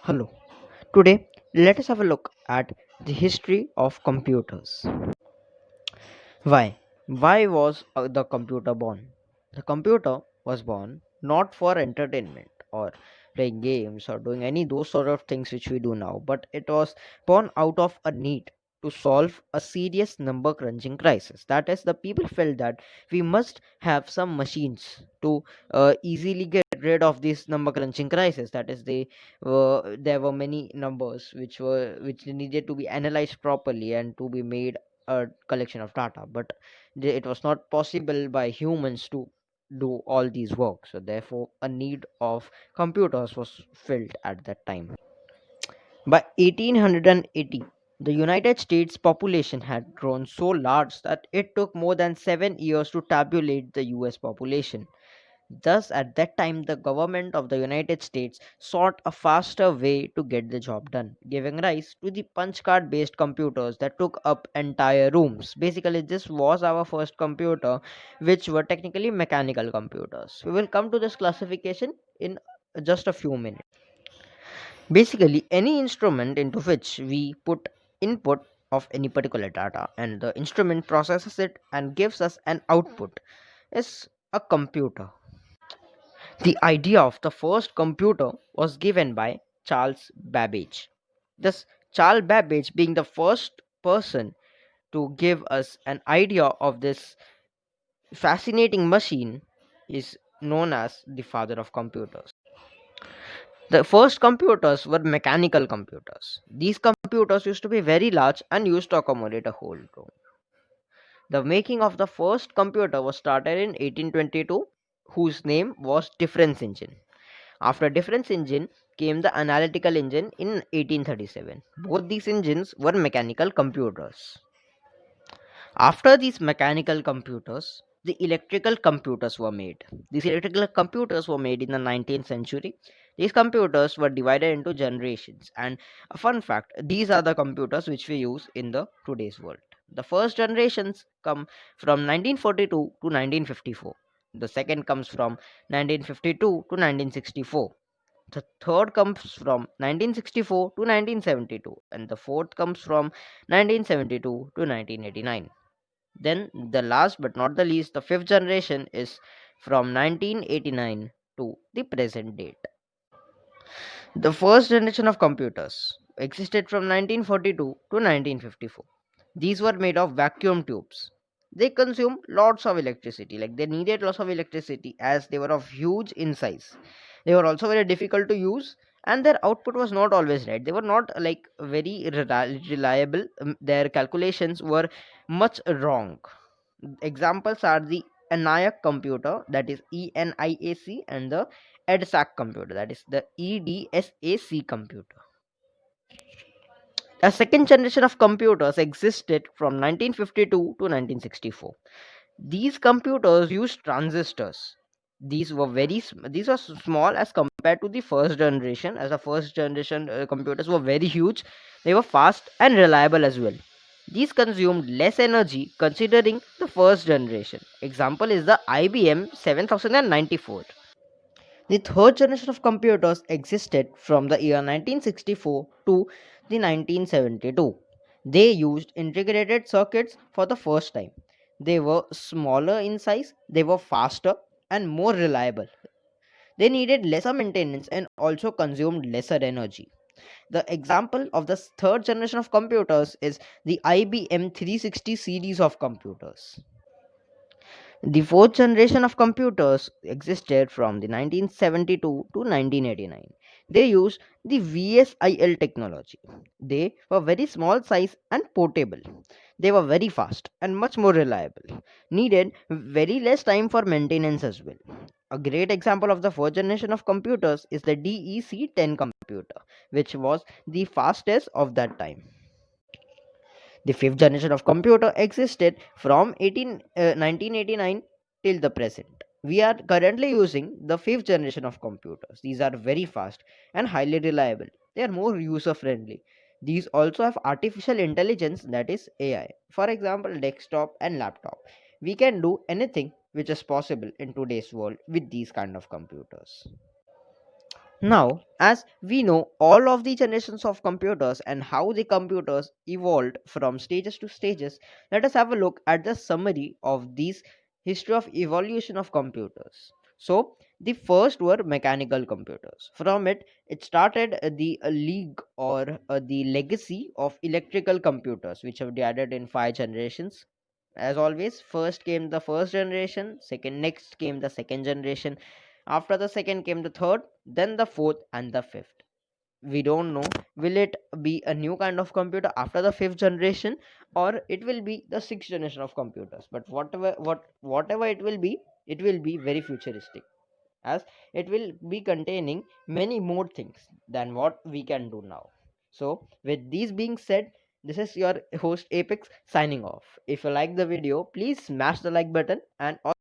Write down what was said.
Hello. Today, let us have a look at the history of computers. Why? Why was the computer born? The computer was born not for entertainment or playing games or doing any those sort of things which we do now, but it was born out of a need to solve a serious number crunching crisis. That is, the people felt that we must have some machines to easily get rid of this number crunching crisis. That is, there were many numbers which needed to be analyzed properly and to be made a collection of data, but it was not possible by humans to do all these work, so therefore a need of computers was filled at that time. By 1880, the United States population had grown so large that it took more than 7 years to tabulate the US population. Thus, at that time, the government of the United States sought a faster way to get the job done, giving rise to the punch card based computers that took up entire rooms. Basically, this was our first computer, which were technically mechanical computers. We will come to this classification in just a few minutes. Basically, any instrument into which we put input of any particular data and the instrument processes it and gives us an output is a computer. The idea of the first computer was given by Charles Babbage. Thus, Charles Babbage being the first person to give us an idea of this fascinating machine is known as the father of computers. The first computers were mechanical computers. These computers used to be very large and used to accommodate a whole room. The making of the first computer was started in 1822, whose name was difference engine. After difference engine came the analytical engine in 1837. Both these engines were mechanical computers. After these mechanical computers, the electrical computers were made. These electrical computers were made in the 19th century. These computers were divided into generations. And a fun fact, these are the computers which we use in the today's world. The first generations come from 1942 to 1954. The second comes from 1952 to 1964. The third comes from 1964 to 1972, and the fourth comes from 1972 to 1989. Then, the last but not the least, the fifth generation is from 1989 to the present date. The first generation of computers existed from 1942 to 1954. These were made of vacuum tubes. They consumed lots of electricity, like they needed lots of electricity as they were of huge in size. They were also very difficult to use, and their output was not always right. They were not like very reliable. Their calculations were much wrong. Examples are the ENIAC computer, that is ENIAC, and the EDSAC computer, that is the EDSAC computer. A second generation of computers existed from 1952 to 1964. These computers used transistors. These were small as compared to the first generation, as the first generation computers were very huge. They were fast and reliable as well. These consumed less energy considering the first generation. Example is the IBM 7094. The third generation of computers existed from the year 1964 to the 1972. They used integrated circuits for the first time. They were smaller in size, they were faster and more reliable. They needed lesser maintenance and also consumed lesser energy. The example of the third generation of computers is the IBM 360 series of computers. The fourth generation of computers existed from the 1972 to 1989. They used the VSIL technology. They were very small size and portable. They were very fast and much more reliable. Needed very less time for maintenance as well. A great example of the fourth generation of computers is the DEC-10 computer, which was the fastest of that time. The fifth generation of computer existed from 1989 till the present. We are currently using the fifth generation of computers. These are very fast and highly reliable. They are more user friendly. These also have artificial intelligence, that is AI. For example, desktop and laptop. We can do anything which is possible in today's world with these kind of computers. Now, as we know all of the generations of computers and how the computers evolved from stages to stages, let us have a look at the summary of these history of evolution of computers. So, the first were mechanical computers. From it started the league or the legacy of electrical computers, which have divided in five generations. As always, first came the first generation, second next came the second generation, after the second came the third, then the fourth and the fifth. We don't know will it be a new kind of computer after the fifth generation, or it will be the sixth generation of computers. But whatever it will be very futuristic, as it will be containing many more things than what we can do now. So with these being said, this is your host Apex signing off. If you like the video, please smash the like button and